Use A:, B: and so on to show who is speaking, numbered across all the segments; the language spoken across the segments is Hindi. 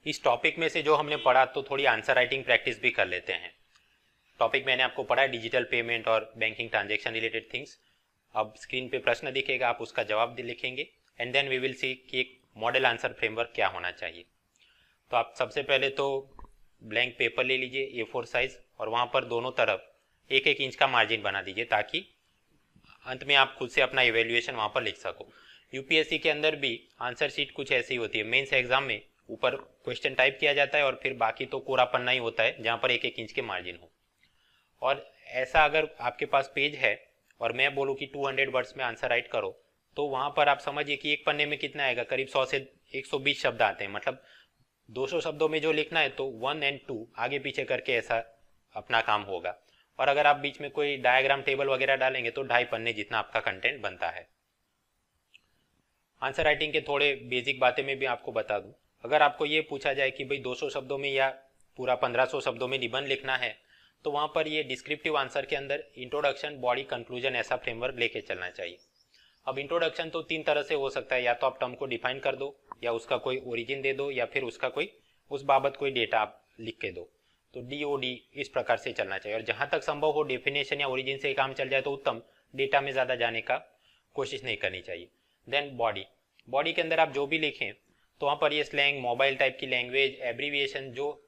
A: इस टॉपिक में से जो हमने पढ़ा तो थोड़ी आंसर राइटिंग प्रैक्टिस भी कर लेते हैं। टॉपिक मैंने आपको पढ़ा है डिजिटल पेमेंट और बैंकिंग ट्रांजैक्शन रिलेटेड थिंग्स। अब स्क्रीन पे प्रश्न दिखेगा, आप उसका जवाब लिखेंगे and then we will see कि एक मॉडल आंसर फ्रेमवर्क क्या होना चाहिए। तो आप सबसे पहले तो ब्लैंक पेपर ले लीजिए A4 साइज और वहाँ पर दोनों तरफ 1-1 इंच का मार्जिन बना दीजिए ताकि अंत में आप खुद से अपना इवेल्युएशन वहाँ पर लिख सको। यूपीएससी के अंदर भी आंसर शीट कुछ ऐसी होती है। मेंस एग्जाम में ऊपर क्वेश्चन टाइप किया जाता है और फिर बाकी तो कोरा पन्ना ही होता है जहाँ पर 1-1 इंच के मार्जिन हो। और ऐसा अगर आपके पास पेज है और मैं बोलूँ कि 200 वर्ड्स में आंसर राइट करो तो वहाँ पर आप समझिए कि एक पन्ने में कितना आएगा, करीब 100 से 120 शब्द आते हैं। मतलब 200 शब्दों में जो लिखना है तो 1 और 2 आगे पीछे करके ऐसा अपना काम होगा। और अगर आप बीच में कोई डायग्राम टेबल वगैरह डालेंगे तो 2.5 पन्ने जितना आपका कंटेंट बनता है। आंसर राइटिंग के थोड़े बेसिक बातें में भी आपको बता दूं। अगर आपको ये पूछा जाए कि भाई 200 शब्दों में या पूरा 1500 शब्दों में निबंध लिखना है तो वहाँ पर ये डिस्क्रिप्टिव आंसर के अंदर इंट्रोडक्शन, बॉडी, कंक्लूजन ऐसा फ्रेमवर्क लेके चलना चाहिए। अब इंट्रोडक्शन तो 3 तरह से हो सकता है, या तो आप टर्म को डिफाइन कर दो, या उसका कोई ओरिजिन दे दो, या फिर उसका कोई उस बाबत कोई डेटा आप लिख के दो। तो DOD इस प्रकार से चलना चाहिए और जहाँ तक संभव हो डेफिनेशन या ओरिजिन से काम चल जाए तो उत्तम, डेटा में ज़्यादा जाने का कोशिश नहीं करनी चाहिए। देन बॉडी के अंदर आप जो भी लिखें तो वहाँ पर ये स्लैंग, मोबाइल टाइप की लैंग्वेज, एब्रीविएशन, जो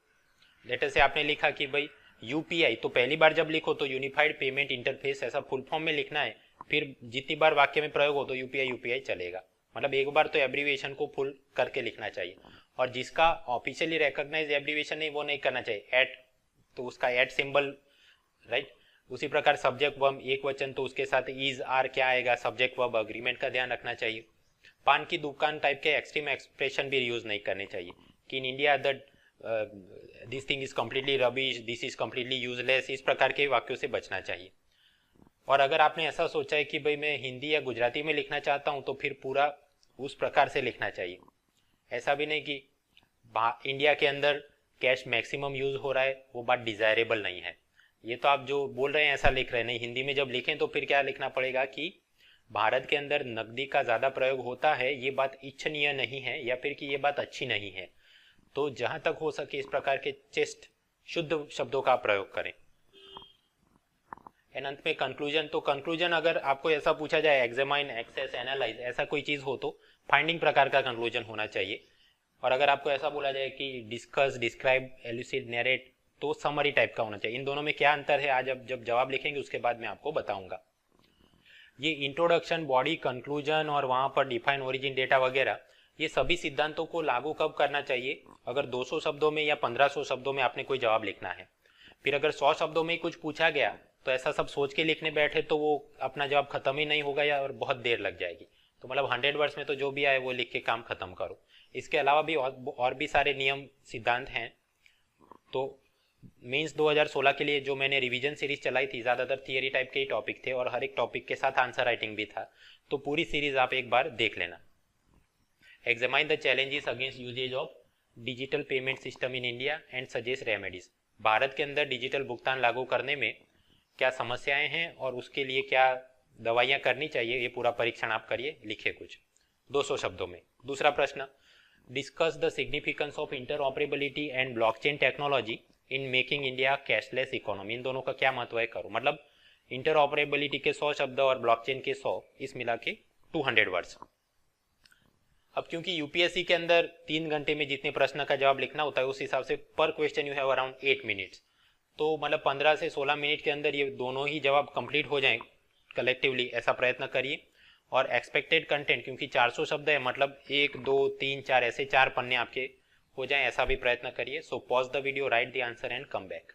A: लेटर से आपने लिखा कि भाई UPI, तो पहली बार जब लिखो तो यूनिफाइड पेमेंट इंटरफेस ऐसा फुल फॉर्म में लिखना है। फिर जितनी बार वाक्य में प्रयोग हो तो UPI चलेगा। मतलब एक बार तो एब्रीविएशन को फुल करके लिखना चाहिए और जिसका ऑफिशियली रिकॉग्नाइज एब्रीविएशन नहीं वो नहीं करना चाहिए। एट तो उसका एट सिंबल, राइट। उसी प्रकार सब्जेक्ट वर्ब एक वचन तो उसके साथ इज आर क्या आएगा, सब्जेक्ट वर्ब अग्रीमेंट का ध्यान रखना चाहिए। पान की दुकान टाइप के एक्सट्रीम एक्सप्रेशन भी यूज नहीं करने चाहिए कि इन India the this thing is completely rubbish, this is completely useless, इस प्रकार के वाक्यों से बचना चाहिए। और अगर आपने ऐसा सोचा है कि भाई मैं हिंदी या गुजराती में लिखना चाहता हूँ तो फिर पूरा उस प्रकार से लिखना चाहिए। ऐसा भी नहीं कि इंडिया के अंदर कैश मैक्सिमम यूज हो रहा है, वो बात डिजायरेबल नहीं है। ये तो आप जो बोल रहे हैं ऐसा लिख रहे हैं, नहीं हिंदी में जब लिखें तो फिर क्या लिखना पड़ेगा कि भारत के अंदर नकदी का ज़्यादा प्रयोग होता है, ये बात इच्छनीय नहीं है या फिर कि ये बात अच्छी नहीं है। तो जहां तक हो सके इस प्रकार के चेस्ट शुद्ध शब्दों का प्रयोग करें। एंड अंत में कंक्लूजन, तो कंक्लूजन अगर आपको ऐसा पूछा जाए एग्जामाइन, एक्सेस, एनालाइज ऐसा कोई चीज़ हो तो फाइंडिंग प्रकार का कंक्लूजन होना चाहिए। और अगर आपको ऐसा बोला जाए कि डिस्कस, डिस्क्राइब, एल्यूसिड, नरेट तो समरी टाइप का होना चाहिए। इन दोनों में क्या अंतर है आज अब जब जवाब लिखेंगे उसके बाद मैं आपको बताऊंगा। ये इंट्रोडक्शन, बॉडी, कंक्लूजन और वहां पर डिफाइन, ओरिजिन, डेटा वगैरह ये सभी सिद्धांतों को लागू कब करना चाहिए, अगर 200 शब्दों में या 1500 शब्दों में आपने कोई जवाब लिखना है। फिर अगर 100 शब्दों में ही कुछ पूछा गया तो ऐसा सब सोच के लिखने बैठे तो वो अपना जवाब खत्म ही नहीं होगा या और बहुत देर लग जाएगी। तो मतलब 100 वर्ड्स में तो जो भी आए वो लिख के काम खत्म करो। इसके अलावा भी और भी सारे नियम सिद्धांत हैं। तो मेंस 2016 के लिए जो मैंने रिवीजन सीरीज चलाई थी, ज़्यादातर थियरी टाइप के ही टॉपिक थे और हर एक टॉपिक के साथ आंसर राइटिंग भी था। तो पूरी सीरीज आप एक बार देख लेना। Examine the challenges against usages of digital payment system in India and suggest remedies. Bharat के अंदर डिजिटल भुगतान लागू करने में क्या समस्याएं हैं और उसके लिए क्या दवाइयां करनी चाहिए, ये पूरा परीक्षण आप करिए, लिखिए कुछ 200 शब्दों में। दूसरा प्रश्न, discuss the significance of interoperability and blockchain technology in making India cashless economy. इन दोनों का क्या महत्व है करो। मतलब इंटरऑपरेबिलिटी के 100 शब्द और ब्लॉकचेन के 100, इस मिला के 200 वर्ड्स। अब क्योंकि यूपीएससी के अंदर 3 घंटे में जितने प्रश्न का जवाब लिखना होता है उस हिसाब से पर question you have around 8 minutes. तो मतलब 15 से 16 मिनट के अंदर ये दोनों ही जवाब कंप्लीट हो जाएं कलेक्टिवली, ऐसा प्रयत्न करिए। और एक्सपेक्टेड कंटेंट क्योंकि 400 शब्द है, मतलब 1, 2, 3, 4 ऐसे 4 पन्ने आपके हो जाएं, ऐसा भी प्रयत्न करिए। So pause the video, write the answer and come back.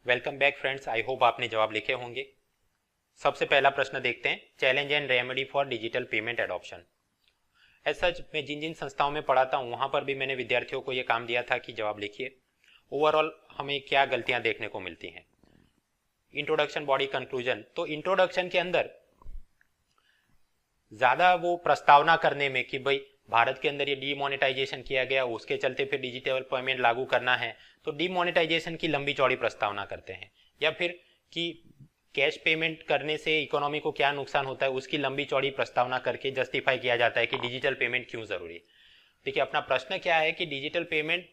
A: Welcome back friends, I hope आपने जवाब लिखे होंगे। सबसे पहला प्रश्न देखते हैं, challenge and remedy for digital payment adoption. As such मैं जिन जिन संस्थाओं में पढ़ाता हूँ वहाँ पर भी मैंने विद्यार्थियों को ये काम दिया था कि जवाब लिखिए। ओवरऑल हमें क्या गलतियाँ देखने को मिलती हैं। Introduction, body, conclusion. तो इंट्रोडक्शन के अंदर ज़्यादा वो प्रस्तावना करने में कि भाई भारत के अंदर ये डीमोनेटाइजेशन किया गया, उसके चलते फिर डिजिटल पेमेंट लागू करना है, तो डीमोनेटाइजेशन की लंबी चौड़ी प्रस्तावना करते हैं। या फिर कि कैश पेमेंट करने से इकोनॉमी को क्या नुकसान होता है उसकी लंबी चौड़ी प्रस्तावना करके जस्टिफाई किया जाता है कि डिजिटल पेमेंट क्यों जरूरी है। देखिए अपना प्रश्न क्या है कि डिजिटल पेमेंट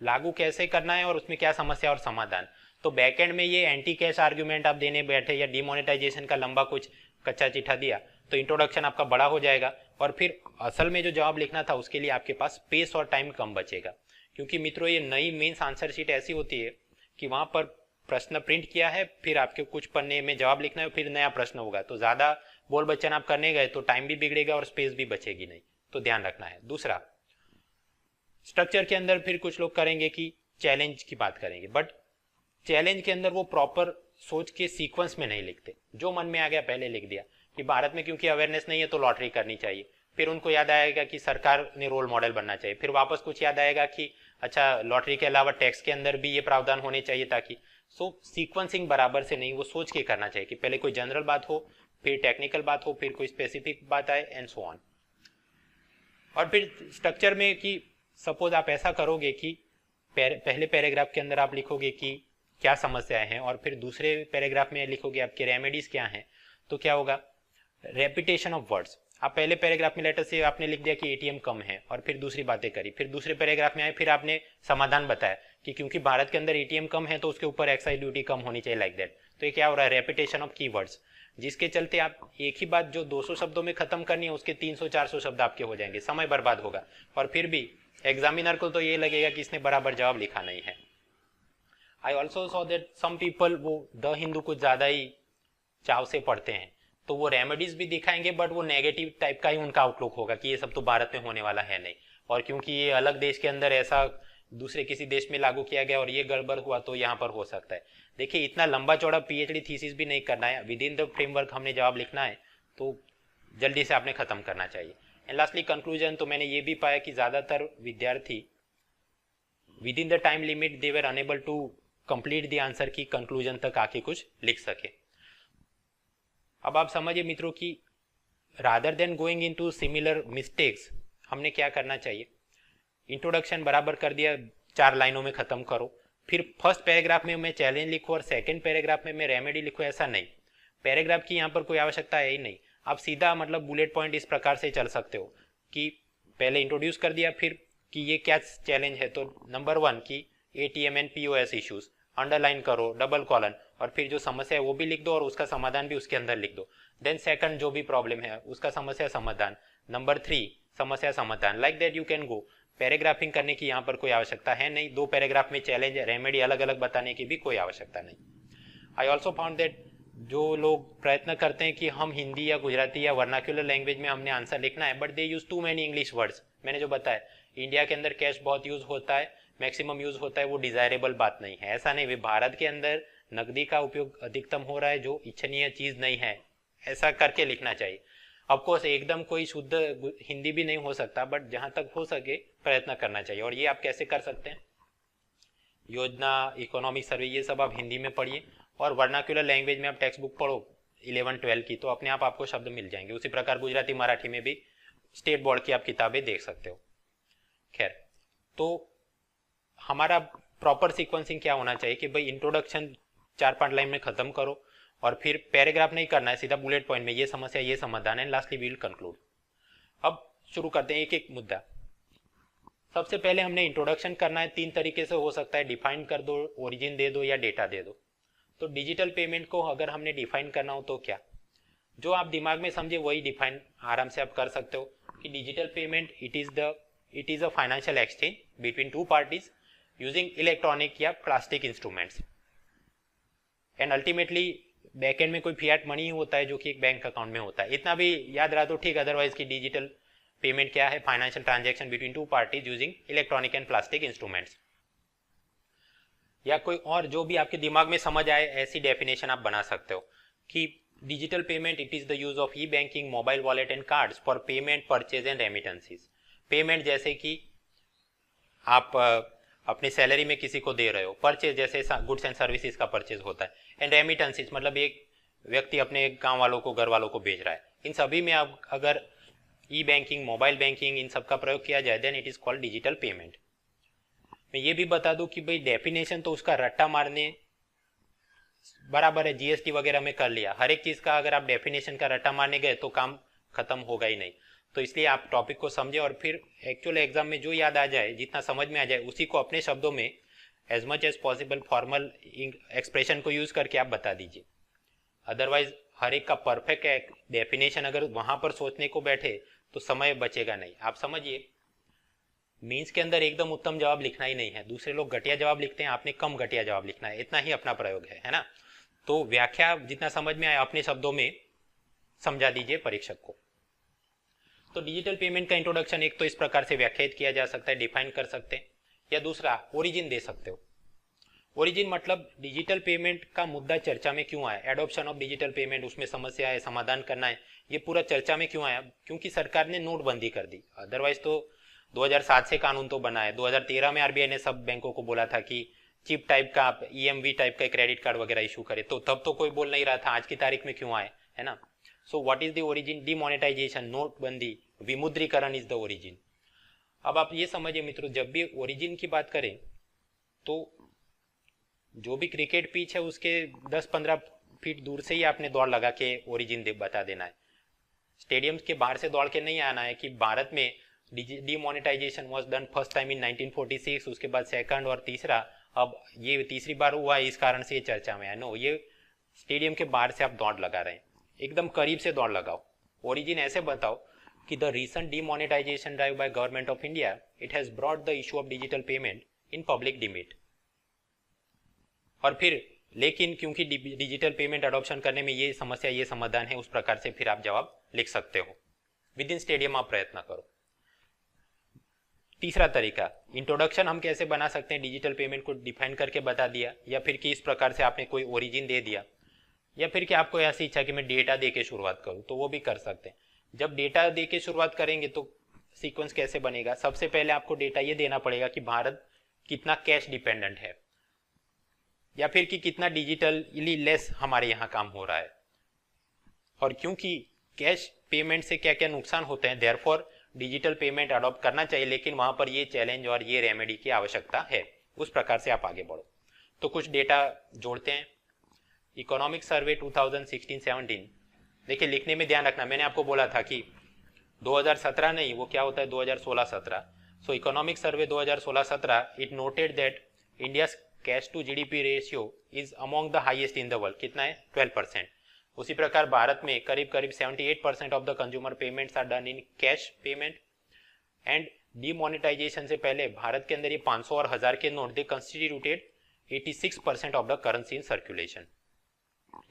A: लागू कैसे करना है और उसमें क्या समस्या और समाधान। तो बैकएंड में ये एंटी कैश आर्ग्यूमेंट आप देने बैठे या डिमोनेटाइजेशन का लंबा कुछ कच्चा चिट्ठा दिया तो इंट्रोडक्शन आपका बड़ा हो जाएगा और फिर असल में जो जवाब लिखना था उसके लिए आपके पास स्पेस और टाइम कम बचेगा। क्योंकि मित्रों ये नई मेंस आंसर शीट ऐसी होती है कि वहां पर प्रश्न प्रिंट किया है, फिर आपके कुछ पन्ने में जवाब लिखना है, फिर नया प्रश्न होगा, तो ज्यादा बोल बच्चन आप करने गए तो टाइम भी बिगड़ेगा और स्पेस भी बचेगी नहीं, तो ध्यान रखना है। दूसरा, स्ट्रक्चर के अंदर फिर कुछ लोग करेंगे कि चैलेंज की बात करेंगे, बट चैलेंज के अंदर वो प्रॉपर सोच के सीक्वेंस में नहीं लिखते, जो मन में आ गया पहले लिख दिया कि भारत में क्योंकि अवेयरनेस नहीं है तो लॉटरी करनी चाहिए, फिर उनको याद आएगा कि सरकार ने रोल मॉडल बनना चाहिए, फिर वापस कुछ याद आएगा कि अच्छा लॉटरी के अलावा टैक्स के अंदर भी ये प्रावधान होने चाहिए, ताकि सीक्वेंसिंग बराबर से नहीं, वो सोच के करना चाहिए कि पहले कोई जनरल बात हो, फिर टेक्निकल बात हो, फिर कोई स्पेसिफिक बात आए एंड सो ऑन। और फिर स्ट्रक्चर में कि सपोज आप ऐसा करोगे कि पहले पैराग्राफ के अंदर आप लिखोगे कि क्या समस्याएं हैं और फिर दूसरे पैराग्राफ में लिखोगे आपके रेमेडीज क्या हैं, तो क्या होगा, रेपिटेशन ऑफ वर्ड्स। आप पहले पैराग्राफ में लेटर से आपने लिख दिया कि एटीएम कम है और फिर दूसरी बातें करी, फिर दूसरे पैराग्राफ में आए फिर आपने समाधान बताया कि क्योंकि भारत के अंदर एटीएम कम है तो उसके ऊपर एक्साइज ड्यूटी कम होनी चाहिए, लाइक दैट। तो ये क्या हो रहा है, रेपिटेशन ऑफ कीवर्ड्स, जिसके चलते आप एक ही बात जो 200 शब्दों में खत्म करनी है उसके 300-400 शब्द आपके हो जाएंगे, समय बर्बाद होगा और फिर भी एग्जामिनर को तो ये लगेगा कि इसने बराबर जवाब लिखा नहीं है। I also saw that some people वो द हिंदू कुछ ज्यादा ही चाव से पढ़ते हैं, तो वो रेमेडीज भी दिखाएंगे बट वो नेगेटिव टाइप का ही उनका आउटलुक होगा कि ये सब तो भारत में होने वाला है नहीं, और क्योंकि ये अलग देश के अंदर ऐसा दूसरे किसी देश में लागू किया गया और ये गड़बड़ हुआ तो यहाँ पर हो सकता है। देखिए इतना लंबा चौड़ा पीएचडी थीसिस भी नहीं करना है, विद इन द फ्रेमवर्क हमने जवाब लिखना है तो जल्दी से आपने खत्म करना चाहिए। एंड लास्टली कंक्लूजन, तो मैंने ये भी पाया कि ज्यादातर विद्यार्थी within the time limit they were unable to complete the answer की कंक्लूजन तक आके कुछ लिख सके। अब आप समझिए मित्रों कि rather than going into similar mistakes हमने क्या करना चाहिए, इंट्रोडक्शन बराबर कर दिया, 4 लाइनों में खत्म करो, फिर फर्स्ट पैराग्राफ में मैं चैलेंज लिखूं और सेकंड पैराग्राफ में मैं रेमेडी लिखूं, ऐसा नहीं, पैराग्राफ की यहाँ पर कोई आवश्यकता है ही नहीं। आप सीधा मतलब बुलेट पॉइंट इस प्रकार से चल सकते हो कि पहले इंट्रोड्यूस कर दिया, फिर कि ये क्या चैलेंज है, तो नंबर 1 की ATM and POS issues underline करो, डबल कॉलन, और फिर जो समस्या है वो भी लिख दो और उसका समाधान भी उसके अंदर लिख दो। देन सेकंड जो भी प्रॉब्लम है उसका समस्या समाधान, नंबर 3 समस्या समाधान, like that you can go. Paragraphing करने की यहाँ पर कोई आवश्यकता है नहीं, 2 पैराग्राफ में चैलेंज रेमेडी अलग अलग बताने की भी कोई आवश्यकता नहीं। आई ऑल्सो फाउंड दैट जो लोग प्रयत्न करते हैं कि हम हिंदी या गुजराती या वर्नाक्यूलर लैंग्वेज में हमने आंसर लिखना है, but they use too many English words. मैंने जो बताया इंडिया के अंदर कैश बहुत यूज होता है, मैक्सिमम यूज होता है, वो डिजायरेबल बात नहीं है, ऐसा नहीं। भारत के अंदर नकदी का उपयोग अधिकतम हो रहा है जो इच्छनीय चीज नहीं है, ऐसा करके लिखना चाहिए। ऑफकोर्स एकदम कोई शुद्ध हिंदी भी नहीं हो सकता, बट जहां तक हो सके प्रयत्न करना चाहिए। और ये आप कैसे कर सकते हैं, योजना, इकोनॉमिक सर्वे, ये सब आप हिंदी में पढ़िए और वर्नाक्यूलर लैंग्वेज में आप टेक्स्ट बुक पढ़ो 11-12 की, तो अपने आप आपको शब्द मिल जाएंगे। उसी प्रकार गुजराती मराठी में भी स्टेट बोर्ड की आप किताबें देख सकते हो। खैर, तो हमारा प्रॉपर सीक्वेंसिंग क्या होना चाहिए कि भाई इंट्रोडक्शन 4-5 लाइन में खत्म करो और फिर पैराग्राफ नहीं करना है, सीधा बुलेट पॉइंट में ये समस्या, ये समाधान है, लास्टली वी विल कंक्लूड। अब शुरू करते हैं एक एक मुद्दा। सबसे पहले हमने इंट्रोडक्शन करना है, 3 तरीके से हो सकता है, डिफाइन कर दो, ओरिजिन दे दो या डेटा दे दो। तो डिजिटल पेमेंट को अगर हमने डिफाइन करना हो तो क्या, जो आप दिमाग में समझे वही डिफाइन आराम से आप कर सकते हो कि digital payment it is a financial exchange between 2 parties using electronic या plastic instruments, and ultimately backend में कोई फिएट मनी होता है जो कि एक बैंक अकाउंट में होता है। इतना भी याद रहा तो ठीक, अदरवाइज की डिजिटल पेमेंट क्या है, financial transaction between 2 parties using electronic and plastic instruments, या कोई और जो भी आपके दिमाग में समझ आए ऐसी डेफिनेशन आप बना सकते हो कि digital payment it is the use of E banking, mobile wallet and cards for payment, purchase and remittances. Payment जैसे कि आप अपनी सैलरी में किसी को दे रहे हो, परचेज जैसे गुड्स एंड सर्विसेज का परचेज होता है, एंड रेमिटेंसेस मतलब एक व्यक्ति अपने गांव वालों को, घर वालों को भेज रहा है। इन सभी में आप अगर ई बैंकिंग, मोबाइल बैंकिंग, इन सब का प्रयोग किया जाए then it is called digital payment. मैं ये भी बता दूं कि भाई डेफिनेशन तो उसका रट्टा मारने बराबर है जीएसटी वगैरह में कर लिया, हर एक चीज का अगर आप डेफिनेशन का रट्टा मारने गए तो काम खत्म होगा ही नहीं। तो इसलिए आप टॉपिक को समझे और फिर एक्चुअल एग्जाम में जो याद आ जाए, जितना समझ में आ जाए, उसी को अपने शब्दों में as much as possible formal expression को यूज करके आप बता दीजिए। अदरवाइज हर एक का परफेक्ट डेफिनेशन अगर वहां पर सोचने को बैठे तो समय बचेगा नहीं। आप समझिए, मीन्स के अंदर एकदम उत्तम जवाब लिखना ही नहीं है, दूसरे लोग घटिया जवाब लिखते हैं, आपने कम घटिया जवाब लिखना है, इतना ही अपना प्रयोग है ना। तो व्याख्या जितना समझ में आए अपने शब्दों में समझा दीजिए परीक्षक को। तो डिजिटल पेमेंट का इंट्रोडक्शन एक तो इस प्रकार से व्याख्यायित किया जा सकता है, डिफाइन कर सकते हैं, या दूसरा ओरिजिन दे सकते हो। ओरिजिन मतलब डिजिटल पेमेंट का मुद्दा चर्चा में क्यों आया, एडॉप्शन ऑफ डिजिटल पेमेंट, उसमें समस्या है, समाधान करना है, ये पूरा चर्चा में क्यों आया, क्योंकि सरकार ने नोटबंदी कर दी। अदरवाइज तो 2007 से कानून तो बना है, 2013 में आरबीआई ने सब बैंकों को बोला था कि चिप टाइप का आप ईएमवी टाइप का क्रेडिट कार्ड वगैरह इशू करे, तो तब तो कोई बोल नहीं रहा था, आज की तारीख में क्यों आए, है ना। So what is the origin, demonetisation, नोटबंदी, विमुद्रीकरण इज द ओरिजिन। अब आप ये समझिए मित्रों, जब भी ओरिजिन की बात करें तो जो भी क्रिकेट पिच है उसके 10-15 फीट दूर से ही आपने दौड़ लगा के ओरिजिन बता देना है। स्टेडियम के बाहर से दौड़ के नहीं आना है कि भारत में demonetisation was done first time in 1946, उसके बाद सेकंड और तीसरा, अब ये तीसरी बार हुआ इस कारण से ये चर्चा में है। नो, ये स्टेडियम के बाहर से आप दौड़ लगा रहे हैं, एकदम करीब से दौड़ लगाओ। ओरिजिन ऐसे बताओ कि the recent demonetisation drive by government of India, it has brought the issue of digital payment in public debate. और फिर लेकिन क्योंकि डिजिटल पेमेंट अडॉप्शन करने में ये समस्या, ये समाधान है, उस प्रकार से फिर आप जवाब लिख सकते हो। विद इन स्टेडियम आप प्रयत्न करो। तीसरा तरीका, इंट्रोडक्शन हम कैसे बना सकते हैं, डिजिटल पेमेंट को डिफाइन करके बता दिया, या फिर कि इस प्रकार से आपने कोई ओरिजिन दे दिया, या फिर कि आपको ऐसी इच्छा कि मैं डेटा दे के शुरुआत करूं, तो वो भी कर सकते हैं। जब डेटा दे के शुरुआत करेंगे तो सीक्वेंस कैसे बनेगा, सबसे पहले आपको डेटा ये देना पड़ेगा कि भारत कितना कैश डिपेंडेंट है, या फिर कि कितना डिजिटली लेस हमारे यहाँ काम हो रहा है, और क्योंकि कैश पेमेंट से क्या क्या नुकसान होते हैं, देयरफॉर डिजिटल पेमेंट अडॉप्ट करना चाहिए, लेकिन वहां पर ये चैलेंज और ये रेमेडी की आवश्यकता है। उस प्रकार से आप आगे बढ़ो। तो कुछ डेटा जोड़ते हैं। इकोनॉमिक सर्वे 2016-17, देखिए लिखने में ध्यान रखना, मैंने आपको बोला था कि 2017 नहीं, वो क्या होता है 2016-17। So economic survey 2016-17, it noted that India cash to GDP ratio is among the highest in the world. कितना है, 12%। उसी प्रकार भारत में करीब करीब 78% of the consumer payments are done in cash payment, and demonetisation से पहले भारत के अंदर ये 500 और 1000 के note they constituted 86% of the currency in circulation.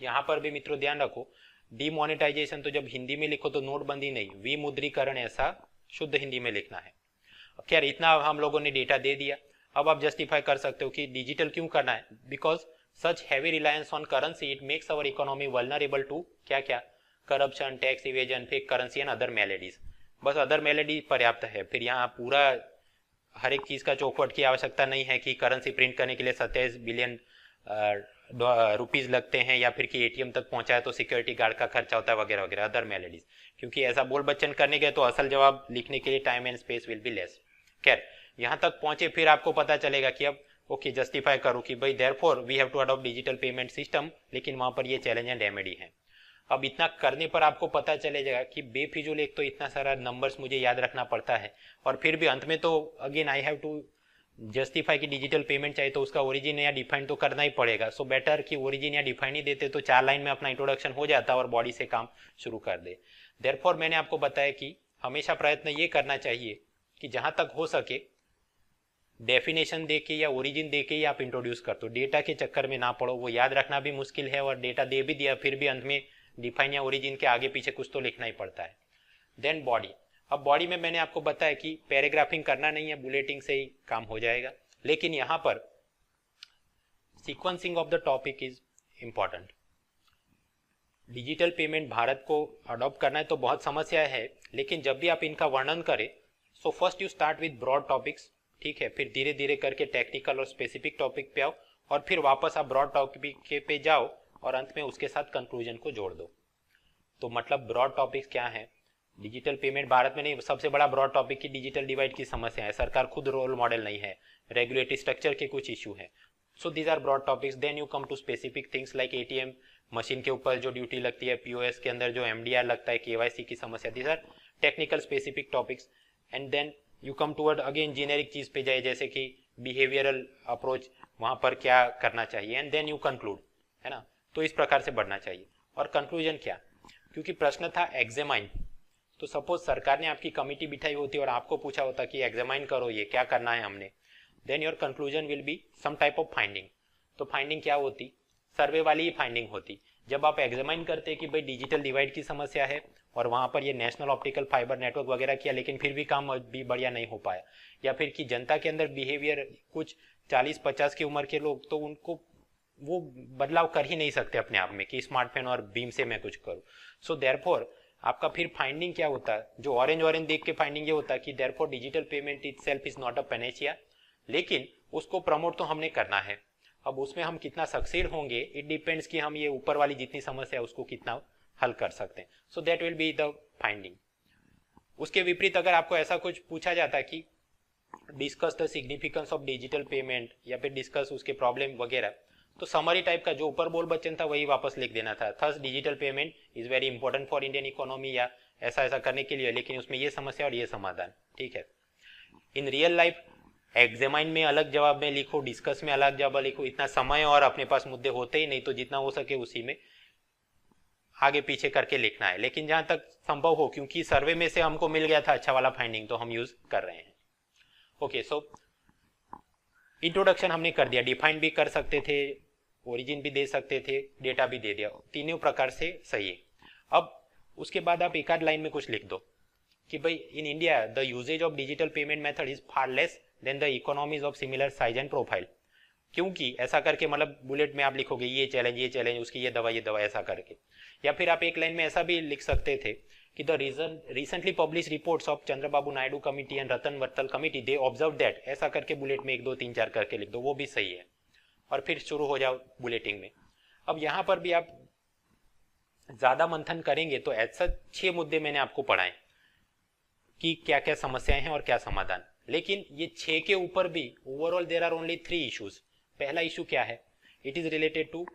A: यहाँ पर भी मित्रों ध्यान रखो, डीमोनेटाइजेशन तो जब हिंदी में लिखो तो नोटबंदी नहीं, विमुद्रीकरण ऐसा शुद्ध हिंदी में लिखना है। खैर इतना हम लोगों ने डेटा दे दिया। अब आप जस्टिफाई कर सकते हो कि डिजिटल क्यों करना है, because such heavy reliance on currency it makes our economy vulnerable to क्या क्या, corruption, tax evasion, fake currency and other maladies. बस अदर मेलेडी पर्याप्त है, फिर यहाँ पूरा हर एक चीज का चौखट की आवश्यकता नहीं है कि करेंसी प्रिंट करने के लिए 27 बिलियन रुपीज लगते हैं, या फिर कि एटीएम तक पहुंचाए तो सिक्योरिटी गार्ड का खर्चा होता है वगैरह वगैरह, अदर मेलेडीज। क्योंकि ऐसा बोल बच्चन करने गए तो असल जवाब लिखने के लिए time and space will be less. खैर यहाँ तक पहुंचे फिर आपको पता चलेगा कि अब ओके जस्टिफाई करो कि भाई therefore we have to adopt digital payment system, लेकिन वहां पर ये चैलेंज एंड रेमेडी है। अब इतना करने पर आपको पता चलेगा कि बेफिजूल एक तो इतना सारा नंबर्स मुझे याद रखना पड़ता है, और फिर भी अंत में तो again I have to justify कि डिजिटल पेमेंट चाहिए तो उसका ओरिजिन या डिफाइन तो करना ही पड़ेगा। सो बेटर कि ओरिजिन या डिफाइन ही देते तो 4 लाइन में अपना इंट्रोडक्शन हो जाता और बॉडी से काम शुरू कर दे। देयरफॉर मैंने आपको बताया कि हमेशा प्रयत्न ये करना चाहिए कि जहां तक हो सके डेफिनेशन देके या ओरिजिन देके ही आप इंट्रोड्यूस कर दो, डेटा के चक्कर में ना पड़ो, वो याद रखना भी मुश्किल है, और डेटा दे भी दिया फिर भी अंत में डिफाइन या ओरिजिन के आगे पीछे कुछ तो लिखना ही पड़ता है। देन बॉडी, अब बॉडी में मैंने आपको बताया कि पैराग्राफिंग करना नहीं है, बुलेटिंग से ही काम हो जाएगा, लेकिन यहाँ पर sequencing of the topic is important. Digital payment Bharat को अडॉप्ट करना है तो बहुत समस्या है, लेकिन जब भी आप इनका वर्णन करें so first you start with broad topics, ठीक है, फिर धीरे धीरे करके टेक्निकल और स्पेसिफिक टॉपिक पे आओ, और फिर वापस आप ब्रॉड टॉपिक पे जाओ, और अंत में उसके साथ कंक्लूजन को जोड़ दो। तो मतलब ब्रॉड टॉपिक्स क्या है, डिजिटल पेमेंट भारत में नहीं, सबसे बड़ा ब्रॉड टॉपिक की डिजिटल डिवाइड की समस्या है, सरकार खुद रोल मॉडल नहीं है, रेगुलेटरी स्ट्रक्चर के कुछ इशू है, so these are broad topics. Then you come to specific things like ATM machine के ऊपर जो ड्यूटी लगती है, पीओएस के अंदर जो एमडीआर लगता है, केवाईसी की समस्या. These are technical specific topics. And then you come toward again generic चीज पे जाए, जैसे कि बिहेवियरल अप्रोच, वहां पर क्या करना चाहिए. एंड देन यू कंक्लूड, है ना. तो इस प्रकार से बढ़ना चाहिए. और कंक्लूजन क्या, क्योंकि प्रश्न था एग्जामाइन, तो सपोज सरकार ने आपकी कमिटी बिठाई होती और आपको पूछा होता कि एग्जामाइन करो ये क्या करना है हमने, then your conclusion will be some type of finding. तो फाइंडिंग क्या होती, सर्वे वाली ही फाइंडिंग होती. जब आप एग्जामाइन करते कि भाई डिजिटल डिवाइड की समस्या है और वहां पर ये नेशनल ऑप्टिकल फाइबर नेटवर्क वगैरह किया, लेकिन फिर भी काम भी बढ़िया नहीं हो पाया, या फिर कि जनता के अंदर बिहेवियर कुछ 40-50 की उम्र के लोग, तो उनको वो बदलाव कर ही नहीं सकते अपने आप में कि स्मार्टफोन और बीम से मैं कुछ करूं. सो देयरफॉर आपका फिर फाइंडिंग क्या होता है, जो ऑरेंज ऑरेंज देख के फाइंडिंग ये होता है कि therefore digital payment itself is not a Panacea, लेकिन उसको प्रमोट तो हमने करना है. अब उसमें हम कितना सक्सेड होंगे, इट डिपेंड्स कि हम ये ऊपर वाली जितनी समस्या है उसको कितना हल कर सकते हैं. So that will be the finding. उसके विपरीत अगर आपको ऐसा कुछ पूछा जाता कि discuss the significance of digital payment या फिर डिस्कस उसके प्रॉब्लम वगैरह, तो समरी टाइप का जो ऊपर बोल बच्चन था वही वापस लिख देना था. Thus digital payment is very important for Indian economy, या ऐसा ऐसा करने के लिए, लेकिन उसमें ये समस्या और ये समाधान. ठीक है. इन रियल लाइफ एग्जामाइन में अलग जवाब में लिखो, डिस्कस में अलग जवाब लिखो, इतना समय और अपने पास मुद्दे होते ही नहीं, तो जितना हो सके उसी में आगे पीछे करके लिखना है. लेकिन जहां तक संभव हो, क्योंकि सर्वे में से हमको मिल गया था अच्छा वाला फाइंडिंग, तो हम यूज कर रहे हैं. ओके, सो इंट्रोडक्शन हमने कर दिया, डिफाइन भी कर सकते थे, ओरिजिन भी दे सकते थे, डेटा भी दे दिया, तीनों प्रकार से सही है. अब उसके बाद आप एक आध लाइन में कुछ लिख दो कि भाई in India the usages of digital payment method is far less than the economies of similar size and profile. क्योंकि ऐसा करके, मतलब बुलेट में आप लिखोगे ये चैलेंज उसकी ये दवा ऐसा करके. या फिर आप एक लाइन में ऐसा भी लिख सकते थे कि the recently publish reports of Chandrababu Naidu committee and Ratan Wattal committee they observe that, ऐसा करके बुलेट में 1 2 3 4 करके लिख दो, वो भी सही है. और फिर शुरू हो जाओ बुलेटिंग में. अब यहां पर भी आप ज्यादा मंथन करेंगे तो ऐसा 6 मुद्दे मैंने आपको पढ़ाए कि क्या क्या समस्याएं हैं और क्या समाधान. लेकिन ये 6 के ऊपर भी overall there are only 3 issues. पहला इशू क्या है, it is related to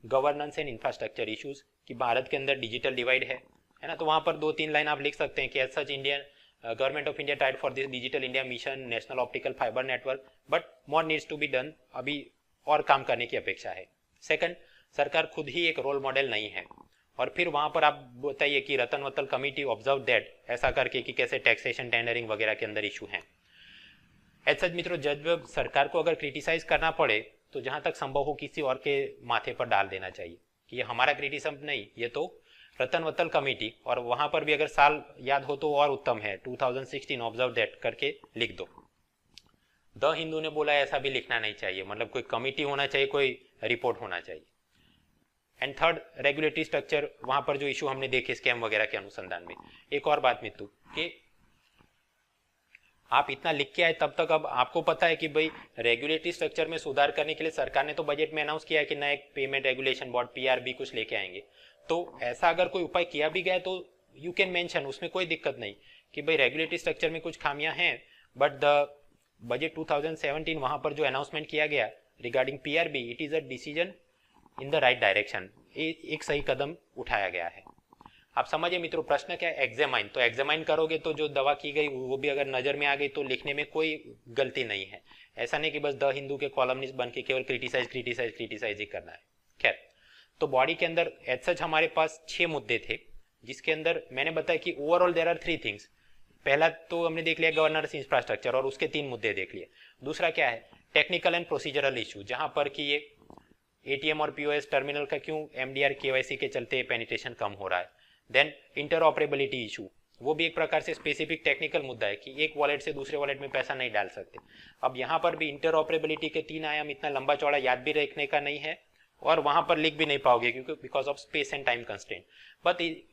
A: governance and infrastructure issues, कि भारत के अंदर डिजिटल डिवाइड है ना. तो वहां पर 2-3 लाइन आप लिख सकते हैं कि as such Indian government of India tried for this digital India mission national optical fibre network, but more needs to be done, अभी और काम करने की अपेक्षा है. सेकंड, सरकार खुद ही एक रोल मॉडल नहीं है. और फिर वहां पर आप बताइए कि रतन वत्तल कमिटी ऑब्जर्व दैट, ऐसा करके कि कैसे टैक्सेशन टेंडरिंग वगैरह के अंदर इशू हैं. ऐसा मित्रों, जब सरकार को अगर क्रिटिसाइज करना पड़े तो जहां तक संभव हो किसी और के माथे पर डाल देना चाहिए कि ये हमारा क्रिटिसिज्म नहीं, ये तो रतन वत्तल कमेटी. और वहां पर भी अगर साल याद हो तो और उत्तम है, 2016 ऑब्जर्व दैट करके लिख दो. द हिंदू ने बोला ऐसा भी लिखना नहीं चाहिए, मतलब कोई कमिटी होना चाहिए, कोई रिपोर्ट होना चाहिए. एंड थर्ड, रेगुलेटरी स्ट्रक्चर, वहां पर जो इशू हमने देखे स्कैम वगैरह के अनुसंधान में. एक और बात मित्तू, कि आप इतना लिख के आए तब तक अब आपको पता है कि भाई रेगुलेटरी स्ट्रक्चर में सुधार करने के लिए सरकार ने तो बजट में अनाउंस किया है कि नया एक पेमेंट रेगुलेशन बोर्ड पीआरबी कुछ लेके आएंगे. तो ऐसा अगर कोई उपाय किया भी गया तो यू कैन मेंशन, उसमें कोई दिक्कत नहीं कि भाई रेगुलेटरी स्ट्रक्चर में कुछ खामियां हैं, बट द बजट 2017 वहां पर जो अनाउंसमेंट किया गया regarding PRB, it is a decision in the right direction, एक सही कदम उठाया गया है. आप समझिए मित्रों, प्रश्न क्या है, एग्जामाइन. तो एग्जामाइन करोगे तो जो दवा की गई वो भी अगर नजर में आ गई तो लिखने में कोई गलती नहीं है. ऐसा नहीं कि बस द हिंदू के कॉलमनिस्ट बन के केवल क्रिटिसाइज ही करना है. खैर, तो बॉडी के अंदर एज सच हमारे पास 6 मुद्दे थे, जिसके अंदर मैंने बताया कि ओवरऑल देयर आर 3 थिंग्स. पहला तो हमने देख लिया गवर्नेंस इंफ्रास्ट्रक्चर और उसके 3 मुद्दे देख लिए. दूसरा क्या है, टेक्निकल एंड प्रोसीजरल इशू, जहां पर कि ये एटीएम और पीओएस टर्मिनल का क्यों एमडीआर केवाईसी के चलते पेनिट्रेशन कम हो रहा है. देन इंटरऑपरेबिलिटी इशू, वो भी एक प्रकार से स्पेसिफिक टेक्निकल मुद्दा है कि एक वॉलेट से दूसरे वॉलेट में पैसा नहीं डाल सकते. अब यहाँ पर भी इंटरऑपरेबिलिटी के 3 आयाम इतना लंबा चौड़ा याद भी रखने का नहीं है और वहां पर लिख भी नहीं पाओगे क्योंकि because of space and time constraint.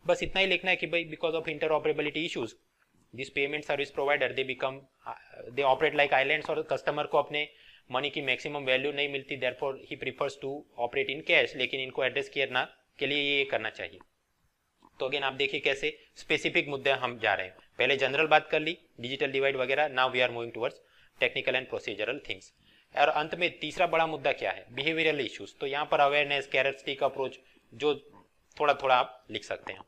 A: बस इतना ही लिखना है कि भाई because of interoperability issues this payment service provider they operate like islands, और कस्टमर को अपने मनी की मैक्सिमम वैल्यू नहीं मिलती, therefore he prefers to operate in cash. लेकिन इनको एड्रेस करना के लिए ये करना चाहिए. तो अगेन आप देखिए कैसे स्पेसिफिक मुद्दे हम जा रहे हैं. पहले जनरल बात कर ली डिजिटल डिवाइड वगैरह, now we are moving towards technical and procedural things. और अंत में तीसरा बड़ा मुद्दा क्या है, बिहेवियरल इश्यूज। तो यहाँ पर अवेयरनेस, कैरेक्टरिस्टिक अप्रोच, जो थोड़ा थोड़ा आप लिख सकते हैं।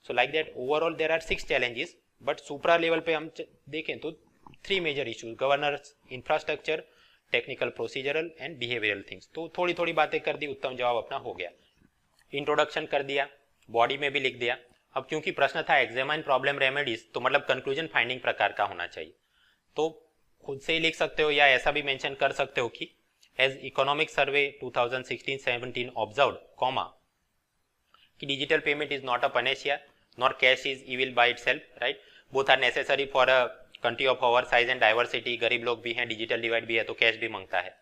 A: So like that overall there are 6 challenges, but supra level पे हम देखें तो 3 major issues, governance, infrastructure, technical, procedural and behavioural things. तो थोड़ी थोड़ी बातें कर दी, उत्तम जवाब अपना हो गया। इंट्रोडक्शन कर दिया, बॉडी में भी लिख दिया। अब क्योंकि प्रश्न था एग्जामाइन प्रॉब्लम रेमेडीज, तो मतलब कंक्लूजन फाइंडिंग प्रकार का होना चाहिए। तो खुद से ही लिख सकते हो या ऐसा भी मेंशन कर सकते हो कि as economic survey 2016-17 observed, comma, कि digital payment is not a panacea nor cash is evil by itself, right, both are necessary for a country of our size and diversity. गरीब लोग भी हैं, डिजिटल डिवाइड भी है, तो कैश भी मांगता है,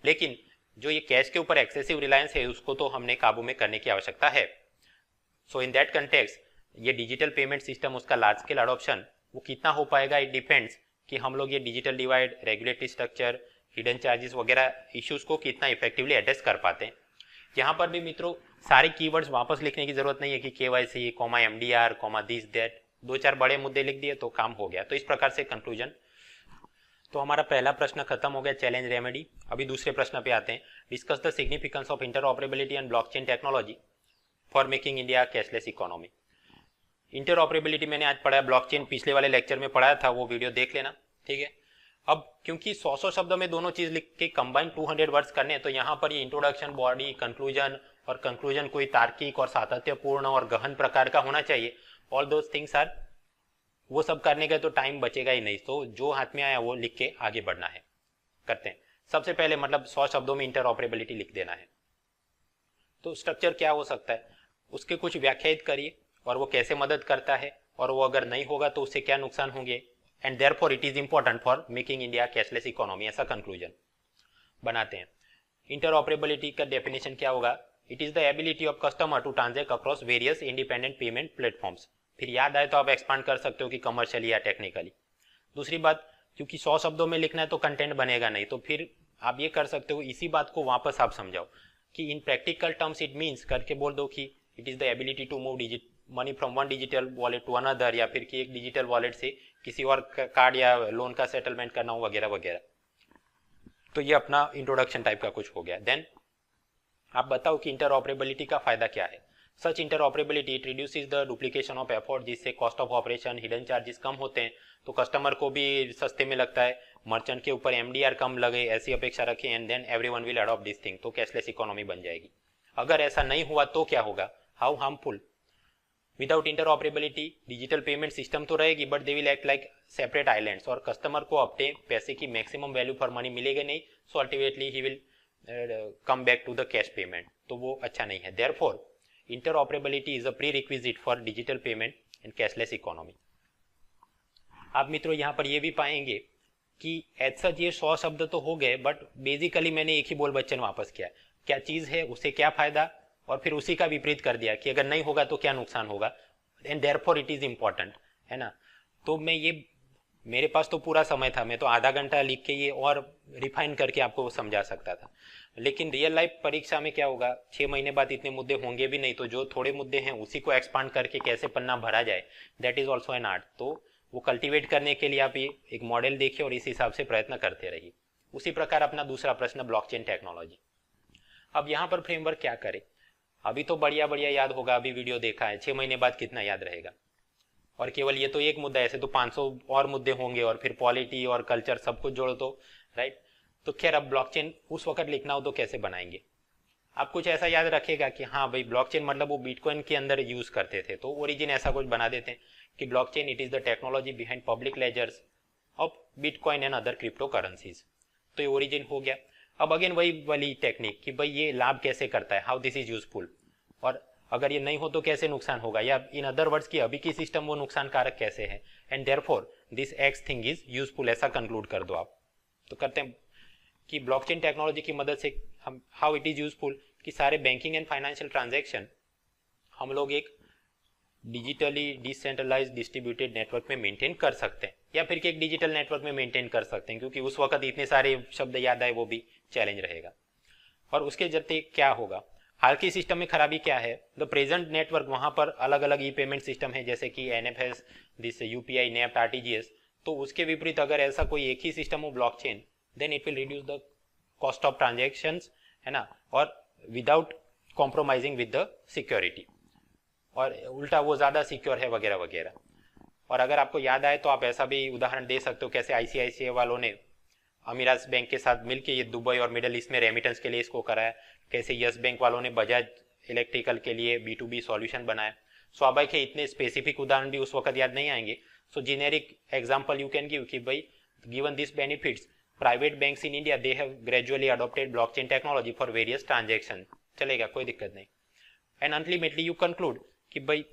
A: लेकिन जो ये कैश के ऊपर एक्सेसिव रिलायंस है उसको तो हमने काबू में करने की आवश्यकता है। सो इन दैट कंटेक्स्ट ये डिजिटल पेमेंट सिस्टम, उसका लार्ज स्केल अडॉप्शन वो कितना हो पाएगा, इट डिपेंड्स कि हम लोग ये digital divide, regulatory structure, hidden charges वगैरह इश्यूज को कितना इफेक्टिवली एड्रेस कर पाते हैं। यहाँ पर भी मित्रों सारे कीवर्ड्स वापस लिखने की जरूरत नहीं है कि KYC, comma MDR, comma this that, 2-4 बड़े मुद्दे लिख दिए तो काम हो गया। तो इस प्रकार से कंक्लूजन। तो हमारा पहला प्रश्न खत्म हो गया, चैलेंज रेमेडी। अभी दूसरे प्रश्न पे आते हैं। Discuss the significance of interoperability and blockchain technology for making India cashless economy. Interoperability मैंने आज पढ़ा, ब्लॉकचेन पिछले वाले लेक्चर में पढ़ाया था, वो वीडियो देख लेना, ठीक है। अब क्योंकि 100 शब्दों में दोनों चीज लिख के कंबाइन 200 वर्ड्स करने हैं, तो यहाँ पर ये इंट्रोडक्शन, बॉडी, कंक्लूजन, और कंक्लूजन कोई तार्किक और सातत्यपूर्ण और गहन प्रकार का होना चाहिए। ऑल दोज थिंग्स आर, वो सब करने का तो टाइम बचेगा ही नहीं, तो जो हाथ में आया वो लिख के आगे बढ़ना है। करते हैं। सबसे पहले मतलब 100 शब्दों में इंटरऑपरेबिलिटी लिख देना है। तो स्ट्रक्चर क्या हो सकता है, उसके कुछ व्याख्यायित करिए, और वो कैसे मदद करता है, और वो अगर नहीं होगा तो उससे क्या नुकसान होंगे, and therefore it is important for making India cashless economy, ऐसा कंक्लूजन बनाते हैं। इंटरऑपरेबिलिटी का डेफिनेशन क्या होगा, it is the ability of customer to transact across various independent payment platforms. फिर याद आए तो आप एक्सपांड कर सकते हो कि कमर्शियली या टेक्निकली। दूसरी बात, क्योंकि 100 शब्दों में लिखना है तो कंटेंट बनेगा नहीं, तो फिर आप ये कर सकते हो, इसी बात को वापस आप समझाओ कि in practical terms it means करके बोल दो कि it is the ability to move money from one digital wallet to another, या फिर कि एक डिजिटल वॉलेट से किसी और कार्ड या लोन का सेटलमेंट करना हो वगैरह वगैरह। तो ये अपना इंट्रोडक्शन टाइप का कुछ हो गया। देन आप बताओ कि इंटरऑपरेबिलिटी का फायदा क्या है। Such interoperability it reduces the duplication of effort, जिससे cost of operation, hidden charges कम होते हैं, तो कस्टमर को भी सस्ते में लगता है, मर्चेंट के ऊपर एमडीआर कम लगे, ऐसी अपेक्षा रखें, and then everyone will adopt this thing, तो कैशलेस इकोनॉमी बन जाएगी। अगर ऐसा नहीं हुआ तो क्या होगा, how harmful. Without interoperability digital payment system तो रहेगी, but they will act like separate islands, और कस्टमर को अपने पैसे की मैक्सिमम वैल्यू फॉर मनी मिलेगा नहीं, so ultimately he will come back to the cash payment, तो वो अच्छा नहीं है। Therefore interoperability is a prerequisite for digital payment and cashless economy. आप मित्रों यहाँ पर ये भी पाएंगे कि एज सच ये 100 शब्द तो हो गए, बट बेसिकली मैंने एक ही बोल बच्चन वापस किया, क्या चीज है, उससे क्या फायदा, और फिर उसी का विपरीत कर दिया कि अगर नहीं होगा तो क्या नुकसान होगा, and therefore it is important, है ना। तो मैं ये, मेरे पास तो पूरा समय था, मैं तो आधा घंटा लिख के ये और रिफाइन करके आपको समझा सकता था, लेकिन रियल लाइफ परीक्षा में क्या होगा, 6 महीने बाद इतने मुद्दे होंगे भी नहीं, तो जो थोड़े मुद्दे हैं उसी को एक्सपांड करके कैसे पन्ना भरा जाए, that is also an art. तो वो कल्टिवेट करने के लिए आप ये एक मॉडल देखिए और इस हिसाब से प्रयत्न करते रहिए। उसी प्रकार अपना दूसरा प्रश्न, ब्लॉकचेन टेक्नोलॉजी। अब यहाँ पर फ्रेमवर्क क्या करें, अभी तो बढ़िया बढ़िया याद होगा, अभी वीडियो देखा है, 6 महीने बाद कितना याद रहेगा, और केवल ये तो एक मुद्दा, ऐसे तो 500 और मुद्दे होंगे, और फिर पॉलिटी और कल्चर सब कुछ जोड़ो तो, राइट। तो खैर अब ब्लॉकचेन उस वक्त लिखना हो तो कैसे बनाएंगे, आप कुछ ऐसा याद रखेगा कि हाँ भाई ब्लॉकचेन मतलब वो बिटकॉइन के अंदर यूज करते थे, तो ओरिजिन ऐसा कुछ बना देते हैं कि blockchain it is the technology behind public ledgers of bitcoin and other cryptocurrencies, तो ये ओरिजिन हो गया। अब अगेन वही वाली टेक्निक कि भाई ये लाभ कैसे करता है, हाउ दिस इज यूजफुल, और अगर ये नहीं हो तो कैसे नुकसान होगा, या इन अदर वर्ड्स की अभी की सिस्टम वो नुकसान कारक कैसे है, and therefore this x thing is useful, ऐसा कंक्लूड कर दो आप। तो करते हैं कि ब्लॉकचेन टेक्नोलॉजी की मदद से हम, हाउ इट इज यूजफुल, कि सारे बैंकिंग एंड फाइनेंशियल ट्रांजैक्शन हम लोग एक डिजिटली डिसेंट्रलाइज्ड डिस्ट्रीब्यूटेड नेटवर्क में मेंटेन कर सकते हैं, या फिर कि एक डिजिटल नेटवर्क में मेंटेन कर सकते हैं, क्योंकि उस वक्त इतने सारे शब्द याद आए वो भी चैलेंज रहेगा। और उसके जरिए क्या होगा, हाल के सिस्टम में खराबी क्या है, द प्रेजेंट नेटवर्क, वहां पर अलग अलग ई पेमेंट सिस्टम है, जैसे कि NFS, this UPI, NEFT, RTGS, तो उसके विपरीत अगर ऐसा कोई एक ही सिस्टम हो blockchain, then it will reduce the cost of transactions, है ना, और without compromising with the security, और उल्टा वो ज़्यादा सिक्योर है वगैरह वगैरह। और अगर आपको याद आए तो आप ऐसा भी उदाहरण दे सकते हो कैसे आईसीआईसीआई वालों ने अमीराज बैंक के साथ मिलकर ये दुबई और मिडल ईस्ट में रेमिटेंस के लिए इसको कराया, कैसे यस बैंक वालों ने बजाज इलेक्ट्रिकल के लिए B2B सॉल्यूशन बनाया। स्वाभाविक है इतने स्पेसिफिक उदाहरण भी उस वक्त याद नहीं आएंगे, so generic example you can give कि भाई given this benefits private banks in India they have gradually adopted blockchain technology for various transaction, चलेगा, कोई दिक्कत नहीं। एंड अल्टीमेटली यू कंक्लूड कि भाई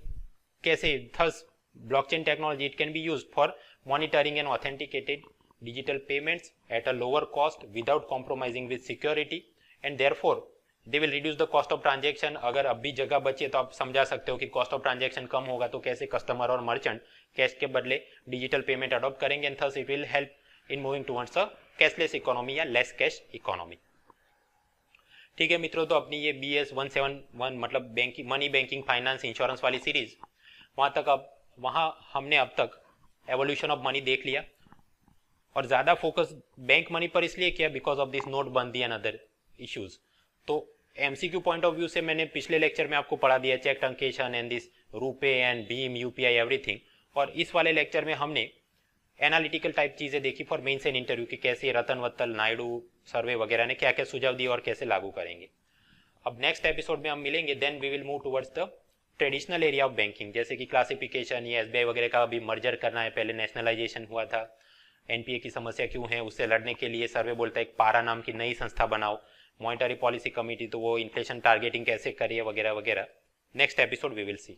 A: कैसे thus blockchain technology it can be used for monitoring and authenticated digital payments at a lower cost without compromising with security, and therefore they will reduce the cost of transaction। अगर अब भी जगह बचे तो आप समझा सकते हो कि कॉस्ट ऑफ ट्रांजेक्शन कम होगा तो कैसे कस्टमर और मर्चेंट कैश के बदले डिजिटल पेमेंट अडॉप्ट करेंगे, and thus it will help in moving towards a cashless economy या लेस कैश इकोनॉमी। ठीक है मित्रों, तो अपनी ये BS 171 मतलब banking, money banking, finance, insurance वाली सीरीज वहाँ तक, अब वहाँ हमने अब तक एवोल्यूशन ऑफ मनी देख लिया, और ज़्यादा फोकस बैंक मनी पर इसलिए किया बिकॉज ऑफ दिस नोटबंदी एंड अदर इश्यूज। तो MCQ पॉइंट ऑफ व्यू से मैंने पिछले लेक्चर में आपको पढ़ा दिया cheque truncation and this RuPay and भीम UPI एवरीथिंग, और इस वाले लेक्चर में हमने एनालिटिकल टाइप चीज़ें देखी फॉर मेंस एंड इंटरव्यू की कैसे रतन वत्तल, नायडू सर्वे वगैरह ने क्या क्या सुझाव दिए और कैसे लागू करेंगे। अब नेक्स्ट एपिसोड में हम मिलेंगे, then we will move towards the traditional area of banking, जैसे कि क्लासिफिकेशन, ये SBI वगैरह का अभी मर्जर करना है, पहले नेशनलाइजेशन हुआ था, NPA की समस्या क्यों है, उससे लड़ने के लिए सर्वे बोलता है एक पारा नाम की नई संस्था बनाओ, मॉनिटरी पॉलिसी कमेटी तो वो इन्फ्लेशन टारगेटिंग कैसे करिए वगैरह वगैरह। Next episode we will C.